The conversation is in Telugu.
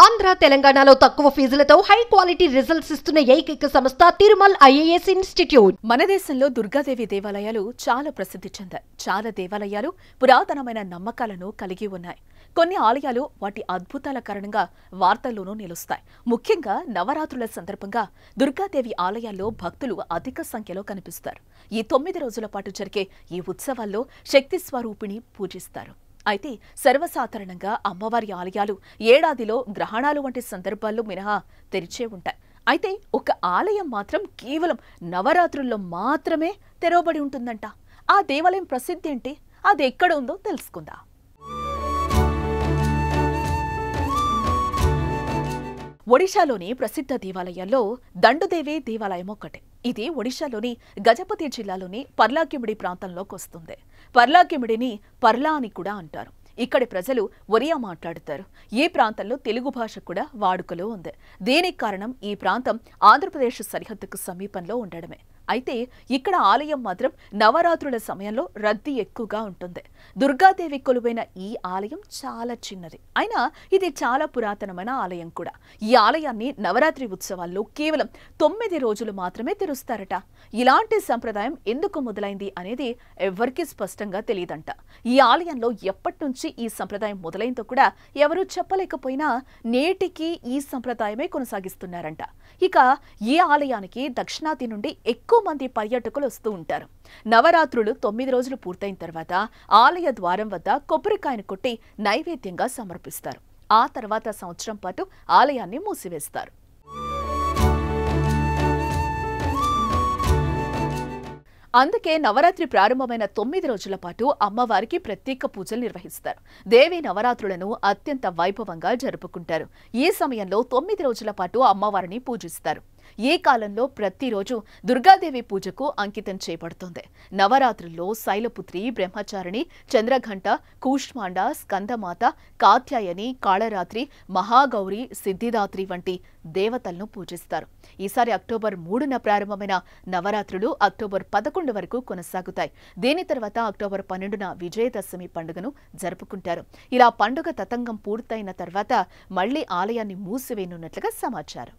ఆంధ్ర తెలంగాణలో తక్కువ ఫీజులతో హై క్వాలిటీ రిజల్ట్స్ ఇస్తున్న ఏకైక సంస్థ తిరుమల్ ఐఏఎస్ ఇన్స్టిట్యూట్. మన దేశంలో దుర్గాదేవి దేవాలయాలు చాలా ప్రసిద్ధి చెందాయి. చాలా దేవాలయాలు పురాతనమైన నమ్మకాలను కలిగి ఉన్నాయి. కొన్ని ఆలయాలు వాటి అద్భుతాల కారణంగా వార్తల్లోనూ నిలుస్తాయి. ముఖ్యంగా నవరాత్రుల సందర్భంగా దుర్గాదేవి ఆలయాల్లో భక్తులు అధిక సంఖ్యలో కనిపిస్తారు. ఈ 9 రోజుల పాటు జరిగే ఈ ఉత్సవాల్లో శక్తి స్వరూపిణి పూజిస్తారు. అయితే సర్వసాధారణంగా అమ్మవారి ఆలయాలు ఏడాదిలో గ్రహణాలు వంటి సందర్భాల్లో మినహా తెరిచే ఉంటాయి. అయితే ఒక ఆలయం మాత్రం కేవలం నవరాత్రుల్లో మాత్రమే తెరవబడి ఉంటుందంట. ఆ దేవాలయం ప్రసిద్ధి ఏంటి, అది ఎక్కడ ఉందో తెలుసుకుందాం. ఒడిశాలోని ప్రసిద్ధ దేవాలయాల్లో దండుదేవి దేవాలయం ఒకటి. ఇది ఒడిశాలోని గజపతి జిల్లాలోని పర్లాకిమిడి ప్రాంతంలోకి వస్తుంది. పర్లాకిమిడిని పర్లా అని కూడా అంటారు. ఇక్కడి ప్రజలు ఒరియా మాట్లాడుతారు. ఈ ప్రాంతంలో తెలుగు భాష కూడా వాడుకలో ఉంది. దీనికి కారణం ఈ ప్రాంతం ఆంధ్రప్రదేశ్ సరిహద్దుకు సమీపంలో ఉండడమే. అయితే ఇక్కడ ఆలయం మాత్రం నవరాత్రుల సమయంలో రద్దీ ఎక్కువగా ఉంటుంది. దుర్గాదేవి కొలువైన ఈ ఆలయం చాలా చిన్నది, అయినా ఇది చాలా పురాతనమైన ఆలయం కూడా. ఈ ఆలయాన్ని నవరాత్రి ఉత్సవాల్లో కేవలం 9 రోజులు మాత్రమే తెరుస్తారట. ఇలాంటి సంప్రదాయం ఎందుకు మొదలైంది అనేది ఎవరికీ స్పష్టంగా తెలియదంట. ఈ ఆలయంలో ఎప్పటి నుంచి ఈ సంప్రదాయం మొదలైందో కూడా ఎవరూ చెప్పలేకపోయినా నేటికి ఈ సంప్రదాయమే కొనసాగిస్తున్నారంట. ఇక ఈ ఆలయానికి దక్షిణాది నుండి ఎక్కువ మంది పర్యాటకులు వస్తూ ఉంటారు. నవరాత్రులు 9 రోజులు పూర్తయిన తర్వాత ఆలయ ద్వారం వద్ద కొబ్బరికాయను కొట్టి నైవేద్యంగా సమర్పిస్తారు. ఆ తర్వాత సంవత్సరం పాటు ఆలయాన్ని మూసివేస్తారు. అందుకే నవరాత్రి ప్రారంభమైన 9 రోజుల పాటు అమ్మవారికి ప్రత్యేక పూజలు నిర్వహిస్తారు. దేవి నవరాత్రులను అత్యంత వైభవంగా జరుపుకుంటారు. ఈ సమయంలో 9 రోజుల పాటు అమ్మవారిని పూజిస్తారు. ఈ కాలంలో ప్రతిరోజు దుర్గాదేవి పూజకు అంకితం చేయబడుతుంది. నవరాత్రుల్లో శైలపుత్రి, బ్రహ్మచారిణి, చంద్రఘంట, కూష్మాండ, స్కందమాత, కాత్యాయని, కాళరాత్రి, మహాగౌరి, సిద్ధిదాత్రి వంటి దేవతలను పూజిస్తారు. ఈసారి అక్టోబర్ 3న ప్రారంభమైన నవరాత్రులు అక్టోబర్ 11 వరకు కొనసాగుతాయి. దీని తర్వాత అక్టోబర్ 12న విజయదశమి పండుగను జరుపుకుంటారు. ఇలా పండుగ తతంగం పూర్తయిన తర్వాత మళ్లీ ఆలయాన్ని మూసివేయనున్నట్లుగా సమాచారం.